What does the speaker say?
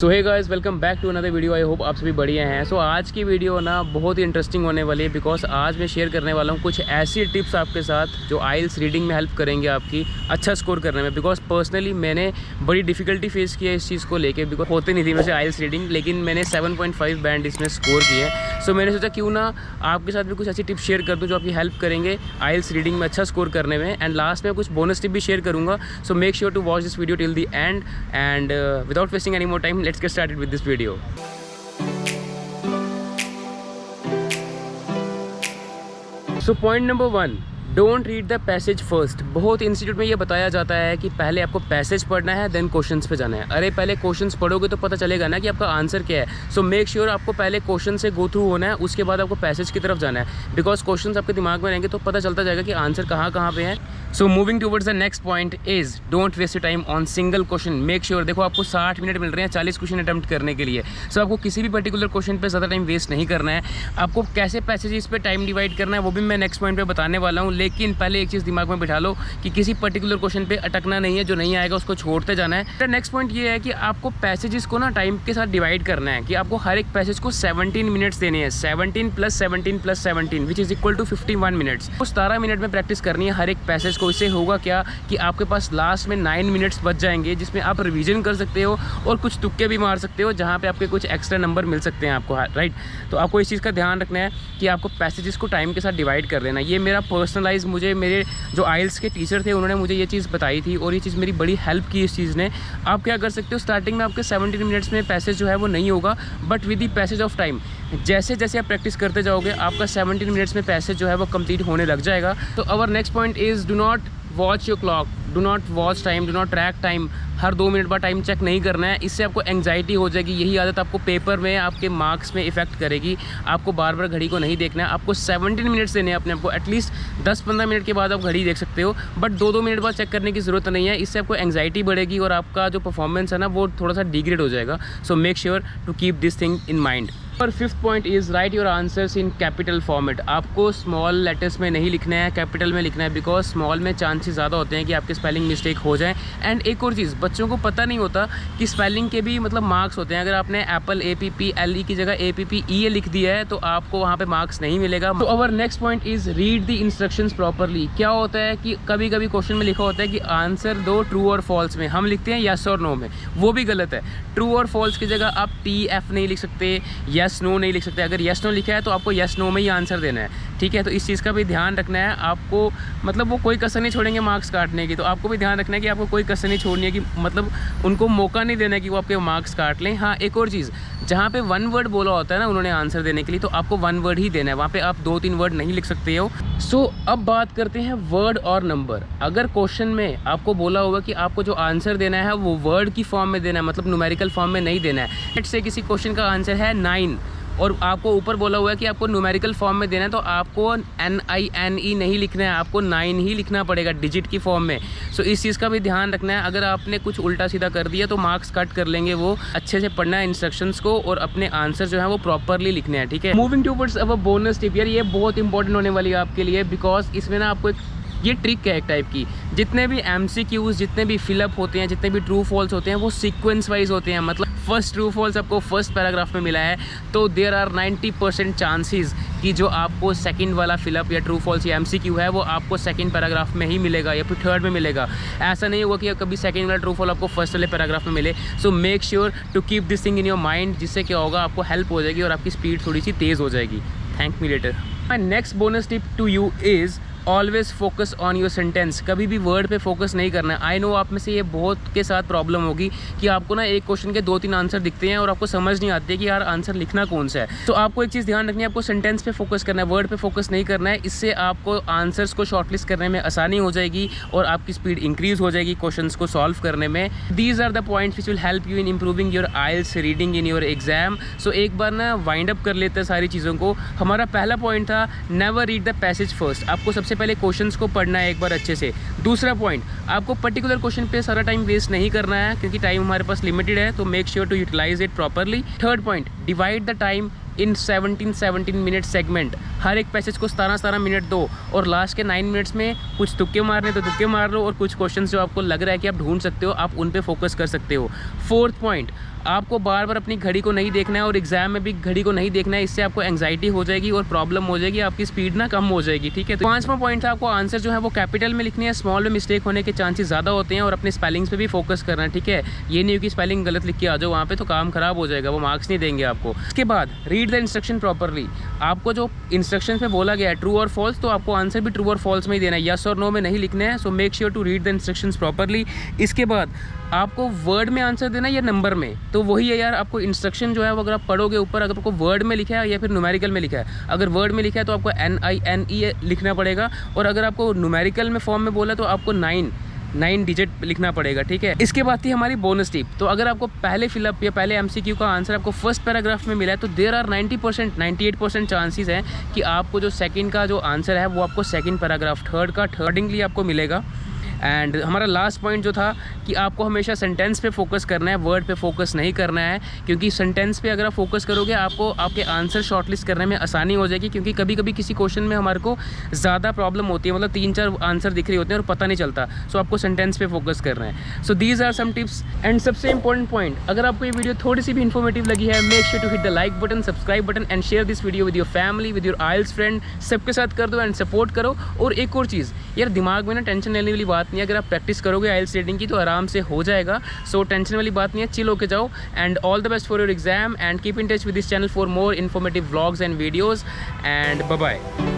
So hey guys, welcome back to another video. I hope आप सभी बढ़िया हैं। सो आज की वीडियो ना बहुत ही इंटरेस्टिंग होने वाली है बिकॉज आज मैं शेयर करने वाला हूँ कुछ ऐसी टिप्स आपके साथ जो आइल्स रीडिंग में हेल्प करेंगे आपकी अच्छा स्कोर करने में। बिकॉज पर्सनली मैंने बड़ी डिफिकल्टी फेस की है इस चीज़ को लेके, बिकॉज होती नहीं थी वैसे आइल्स रीडिंग, लेकिन मैंने 7.5 बैंड इसमें स्कोर किए हैं। सो मैंने सोचा क्यों ना आपके साथ भी कुछ ऐसी टिप्स शेयर कर दूँ जो आपकी हेल्प करेंगे आइल्स रीडिंग में अच्छा स्कोर करने में। एंड लास्ट में कुछ बोनस टिप भी शेयर करूँगा। So make sure to watch this video till the end and without wasting any more time let's get started with this video. So point number 1, don't read the passage first. बहुत institute में ये बताया जाता है कि पहले आपको passage पढ़ना है देन क्वेश्चंस पे जाना है। अरे पहले क्वेश्चंस पढ़ोगे तो पता चलेगा ना कि आपका आंसर क्या है। सो मेक श्योर आपको पहले क्वेश्चन से गो थ्रू होना है, उसके बाद आपको पैसेज की तरफ जाना है। बिकॉज क्वेश्चंस आपके दिमाग में रहेंगे तो पता चलता जाएगा कि आंसर कहाँ कहाँ पे है। So moving towards the next point is don't waste your time on single question. Make sure, देखो आपको 60 मिनट मिल रहे हैं 40 क्वेश्चन अटैम्प्ट करने के लिए। सो आपको किसी भी पर्टिकुलर क्वेश्चन पे ज़्यादा टाइम वेस्ट नहीं करना है। आपको कैसे पैसेजेस पे टाइम डिवाइड करना है वो भी मैं नेक्स्ट पॉइंट पे बताने वाला हूँ। लेकिन पहले एक चीज़ दिमाग में बिठा लो कि किसी पर्टिकुलर क्वेश्चन पे अटकना नहीं है, जो नहीं आएगा उसको छोड़ते जाना है। नेक्स्ट पॉइंट ये है कि आपको पैसेजेस को ना टाइम के साथ डिवाइड करना है कि आपको हर एक पैसेज को 17 मिनट्स देने हैं। 17 + 17 + 17 which is equal to 51 minutes. तो 17 मिनट में प्रैक्टिस करनी है हर एक पैसेज को। इससे होगा क्या कि आपके पास लास्ट में 9 मिनट्स बच जाएंगे जिसमें आप रिवीजन कर सकते हो और कुछ तुक्के भी मार सकते हो जहाँ पे आपके कुछ एक्स्ट्रा नंबर मिल सकते हैं आपको, राइट। तो आपको इस चीज़ का ध्यान रखना है कि आपको पैसेजेस को टाइम के साथ डिवाइड कर देना। ये मेरा पर्सनलाइज, मुझे मेरे जो आइल्स के टीचर थे उन्होंने मुझे ये चीज़ बताई थी और ये चीज़ मेरी बड़ी हेल्प की इस चीज़ ने। आप क्या कर सकते हो, स्टार्टिंग में आपके 17 मिनट्स में पैसेज जो है वो नहीं होगा, but with the passage of time जैसे जैसे आप प्रैक्टिस करते जाओगे आपका 17 मिनट्स में पैसेज जो है वो कंप्लीट होने लग जाएगा। तो our next point is do not watch your clock, do not watch time, do not track time. Her 2 minute बाद टाइम चेक नहीं करना है, इससे आपको एंग्जाइटी हो जाएगी। यही आदत आपको पेपर में आपके मार्क्स में इफेक्ट करेगी। आपको बार बार घड़ी को नहीं देखना है, आपको 17 मिनट्स देने हैं अपने आपको। एटलीस्ट 10-15 मिनट के बाद आप घड़ी देख सकते हो, बट 2-2 मिनट बाद चेक करने की ज़रूरत नहीं है। इससे आपको एंग्जाइटी बढ़ेगी और आपका जो परफॉर्मेंस है ना वो थोड़ा सा डिग्रेड हो जाएगा। So make sure to keep this thing in mind. और 5th point is write your answers in capital format. आपको स्मॉल लेटर्स में नहीं लिखना है, कैपिटल में लिखना है। बिकॉज स्मॉल में चांसेस ज़्यादा होते हैं कि आपके स्पेलिंग मिस्टेक हो जाए। एंड एक और चीज़, बच्चों को पता नहीं होता कि स्पेलिंग के भी मतलब मार्क्स होते हैं। अगर आपने एप्पल APPLE की जगह APPEA लिख दिया है तो आपको वहाँ पे मार्क्स नहीं मिलेगा। तो our next point is read the instructions properly. क्या होता है कि कभी कभी क्वेश्चन में लिखा होता है कि आंसर दो ट्रू और फॉल्स में, हम लिखते हैं येस और नो में, वो भी गलत है। ट्रू और फॉल्स की जगह आप TF नहीं लिख सकते, येस नो नहीं लिख सकते। अगर येस नो लिखा है तो आपको येस नो में ही आंसर देना है, ठीक है। तो इस चीज़ का भी ध्यान रखना है आपको, मतलब वो कोई कसर नहीं छोड़ेंगे मार्क्स काटने की। तो आपको भी ध्यान रखना है कि आपको कोई कसर नहीं छोड़नी है, कि मतलब उनको मौका नहीं देना है कि वो आपके मार्क्स काट लें। हाँ, एक और चीज़, जहाँ पे 1 वर्ड बोला होता है ना उन्होंने आंसर देने के लिए, तो आपको 1 वर्ड ही देना है, वहाँ पे आप 2-3 वर्ड नहीं लिख सकते हो। सो अब बात करते हैं वर्ड और नंबर। अगर क्वेश्चन में आपको बोला होगा कि आपको जो आंसर देना है वो वर्ड की फॉर्म में देना है, मतलब न्यूमेरिकल फॉर्म में नहीं देना है। लेट्स से किसी क्वेश्चन का आंसर है 9 और आपको ऊपर बोला हुआ है कि आपको न्यूमेरिकल फॉर्म में देना है, तो आपको NINE नहीं लिखना है, आपको 9 ही लिखना पड़ेगा डिजिट की फॉर्म में। सो इस चीज़ का भी ध्यान रखना है। अगर आपने कुछ उल्टा सीधा कर दिया तो मार्क्स कट कर लेंगे। वो अच्छे से पढ़ना है इंस्ट्रक्शंस को और अपने आंसर जो है वो प्रॉपरली लिखने हैं, ठीक है। Moving towards our bonus tip, यार ये बहुत इंपॉर्टेंट होने वाली है आपके लिए। बिकॉज इसमें ना आपको ये ट्रिक है एक टाइप की। जितने भी MCQs, जितने भी फिलअप होते हैं, जितने भी ट्रू फॉल्स होते हैं, वो सीक्वेंस वाइज होते हैं। मतलब फर्स्ट ट्रू फॉल्स आपको फर्स्ट पैराग्राफ में मिला है तो देयर आर 90% चांसेस कि जो आपको सेकंड वाला फिलअप या ट्रू फॉल्स या MCQ है वो आपको सेकंड पैराग्राफ में ही मिलेगा या फिर थर्ड में मिलेगा। ऐसा नहीं होगा कि कभी सेकंड वाला ट्रू फॉल आपको फर्स्ट वाले पैराग्राफ में मिले। So make sure to keep this thing in your mind, जिससे क्या होगा, आपको हेल्प हो जाएगी और आपकी स्पीड थोड़ी सी तेज़ हो जाएगी। Thank me later. My next bonus tip to you is always focus on your sentence. कभी भी वर्ड पे फोकस नहीं करना है। आई नो आप में से ये बहुत के साथ प्रॉब्लम होगी कि आपको ना एक क्वेश्चन के 2-3 आंसर दिखते हैं और आपको समझ नहीं आती है कि यार आंसर लिखना कौन सा है। तो आपको एक चीज़ ध्यान रखनी है, आपको सेंटेंस पे फोकस करना है, वर्ड पे फोकस नहीं करना है। इससे आपको आंसर्स को शॉर्टलिस्ट करने में आसानी हो जाएगी और आपकी स्पीड इंक्रीज हो जाएगी क्वेश्चंस को सॉल्व करने में। These are the points which will help you in improving your IELTS reading in your exam. So एक बार ना वाइंड अप कर लेते हैं सारी चीज़ों को। हमारा पहला पॉइंट था never read the passage first. आपको सबसे पहले क्वेश्चंस को पढ़ना है एक बार अच्छे से। दूसरा पॉइंट, आपको पर्टिकुलर क्वेश्चन पे सारा टाइम वेस्ट नहीं करना है क्योंकि टाइम हमारे पास लिमिटेड है, तो make sure to utilize it properly. Third point, divide the time in 17 minute segment. हर एक पैसेज को 17 मिनट दो और लास्ट के 9 मिनट्स में कुछ तुक्के मारने तो तुक्के मार लो और कुछ क्वेश्चन जो आपको लग रहा है कि आप ढूंढ सकते हो आप उन पे फोकस कर सकते हो। फोर्थ पॉइंट, आपको बार बार अपनी घड़ी को नहीं देखना है और एग्जाम में भी घड़ी को नहीं देखना है, इससे आपको एंग्जाइटी हो जाएगी और प्रॉब्लम हो जाएगी, आपकी स्पीड ना कम हो जाएगी। ठीक है, तो 5वां पॉइंट था, आपको आंसर जो है वो कैपिटल में लिखनी है, स्मॉल में मिस्टेक होने के चांसेस ज़्यादा होते हैं और अपने स्पेलिंग्स पे भी फोकस करना है। ठीक है, ये नहीं हो कि स्पेलिंग गलत लिख के आ जाओ वहाँ पे, तो काम खराब हो जाएगा, वो मार्क्स नहीं देंगे आपको। उसके बाद रीड द इंस्ट्रक्शन प्रॉपरली, आपको जो इंस्ट्रक्शन में बोला गया है ट्रू और फॉल्स, तो आपको आंसर भी ट्रू और फॉल्स में ही देना है, यस और नो में नहीं लिखना है। So make sure to read the instructions properly. इसके बाद आपको वर्ड में आंसर देना है या नंबर में, तो वही है यार, आपको इंस्ट्रक्शन जो है वो अगर आप पढ़ोगे ऊपर, अगर आपको वर्ड में लिखा है या फिर न्यूमेरिकल में लिखा है, अगर वर्ड में लिखा है तो आपको NINE लिखना पड़ेगा, और अगर आपको न्यूमेरिकल में फॉर्म में बोला तो आपको 9 डिजिट लिखना पड़ेगा। ठीक है, इसके बाद थी हमारी बोनस टिप। तो अगर आपको पहले फिलअप या पहले MCQ का आंसर आपको फर्स्ट पैराग्राफ में मिला है, तो देयर आर 98% चांसेस हैं कि आपको जो सेकंड का जो आंसर है वो आपको सेकंड पैराग्राफ, थर्ड का थर्डिंगली आपको मिलेगा। एंड हमारा लास्ट पॉइंट जो था कि आपको हमेशा सेंटेंस पे फोकस करना है, वर्ड पे फोकस नहीं करना है, क्योंकि सेंटेंस पे अगर आप फोकस करोगे आपको आपके आंसर शॉर्टलिस्ट करने में आसानी हो जाएगी, क्योंकि कभी कभी किसी क्वेश्चन में हमारे को ज़्यादा प्रॉब्लम होती है, मतलब 3-4 आंसर दिख रहे होते हैं और पता नहीं चलता। सो आपको सेंटेंस पे फोकस करना है। So these are some tips. And सबसे इंपॉर्टेंट पॉइंट, अगर आपको ये वीडियो थोड़ी सी भी इन्फॉर्मेटिव लगी है, make sure to hit the like button, subscribe button and share this video with your family, with your isles friend, सबके साथ कर दो एंड सपोर्ट करो। और एक और चीज़ यार, दिमाग में ना टेंशन लेने वाली बात नहीं है, अगर आप प्रैक्टिस करोगे आइल्स रीडिंग की तो आराम से हो जाएगा। सो टेंशन वाली बात नहीं है, चिल होके जाओ। And all the best for your exam and keep in touch with this channel for more informative vlogs and videos and bye bye.